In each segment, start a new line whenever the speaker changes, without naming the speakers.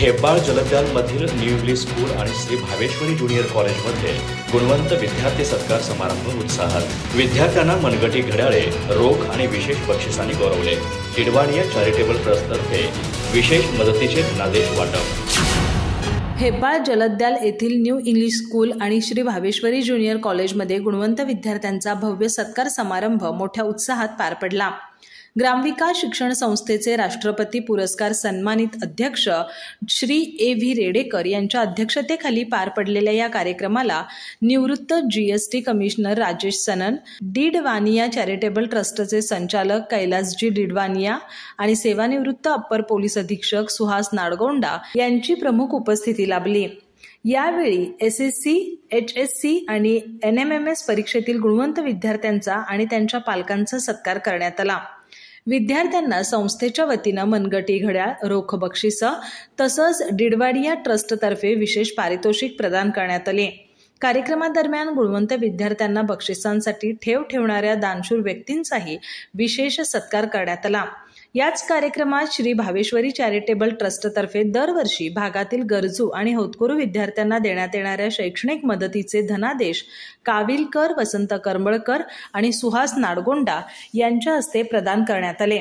हेब्बाळ जलद्यालमधील new English school आणि Shri Bhaveshwari junior कॉलेजमध्ये गुणवंत विद्यार्थी सत्कार समारंभ उत्साहात। विद्यार्थ्यांना मनगटी घड्याळे, रोख आणि विशेष बक्षिसांनी गौरवले। टिडवाणिया चॅरिटेबल ट्रस्टतर्फे विशेष मदतीचे धनादेश वाटप।
हेब्बाळ जलद्याल येथील न्यू इंग्लिश स्कूल आणि श्री भावेश्वरी ज्युनियर कॉलेजमध्ये गुणवंत विद्यार्थ्यांचा भव्य सत्कार समारंभ मोठ्या उत्साहात पार पडला। ग्रामविकास शिक्षण संस्थेचे राष्ट्रपती पुरस्कार सन्मानित अध्यक्ष श्री ए.व्ही. रेडेकर यांच्या अध्यक्षतेखाली पार पडलेल्या या कार्यक्रमाला निवृत्त जीएसटी कमिशनर राजेश सनन, डिडवानिया चॅरिटेबल ट्रस्टचे संचालक कैलासजी डिडवानिया आणि सेवानिवृत्त अप्पर पोलीस अधीक्षक सुहास नाडगोंडा यांची प्रमुख उपस्थिती लाभली। यावेळी एसएससी, एचएससी आणि एनएमएमएस परीक्षेतील गुणवंत विद्यार्थ्यांचा आणि त्यांच्या पालकांचा सत्कार करण्यात आला। विद्यार्थ्यांना संस्थेच्या वतीनं मनगटी घड्याळ, रोख बक्षिसं तसंच डिडवाडिया ट्रस्टतर्फे विशेष पारितोषिक प्रदान करण्यात आले। कार्यक्रमादरम्यान गुणवंत विद्यार्थ्यांना बक्षिसांसाठी ठेव ठेवणाऱ्या दानशूर व्यक्तींचाही विशेष सत्कार करण्यात आला। याच कार्यक्रमात श्री भावेश्वरी चॅरिटेबल ट्रस्टतर्फे दरवर्षी भागातील गरजू आणि होतकरू विद्यार्थ्यांना देण्यात येणाऱ्या शैक्षणिक मदतीचे धनादेश काविलकर, वसंत करंबळकर आणि सुहास नाडगोंडा यांच्या हस्ते प्रदान करण्यात आले।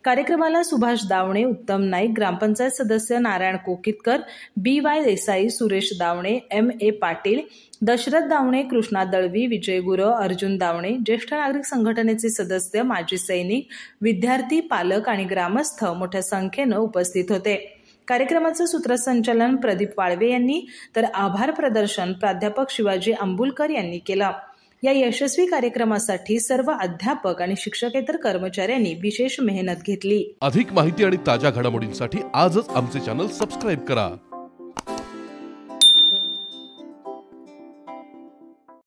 कार्यक्रमाला सुभाष दावणे, उत्तम नाईक, ग्रामपंचायत सदस्य नारायण कोकितकर, बी.वाय. देसाई, सुरेश दावणे, एम.ए. पाटील, दशरथ दावणे, कृष्णा दळवी, विजय गुरव, अर्जुन दावणे, ज्येष्ठ नागरिक संघटनेचे सदस्य, माजी सैनिक, विद्यार्थी, पालक आणि ग्रामस्थ मोठ्या संख्येनं उपस्थित होते। कार्यक्रमाचं सूत्रसंचालन प्रदीप वाळवे यांनी तर आभार प्रदर्शन प्राध्यापक शिवाजी अंबुलकर यांनी केलं। या यशस्वी कार्यक्रमासाठी सर्व अध्यापक आणि शिक्षकेतर कर्मचाऱ्यांनी विशेष मेहनत घेतली।
अधिक माहिती आणि ताज्या घडामोडींसाठी आजच आमचे चॅनल सबस्क्राइब करा।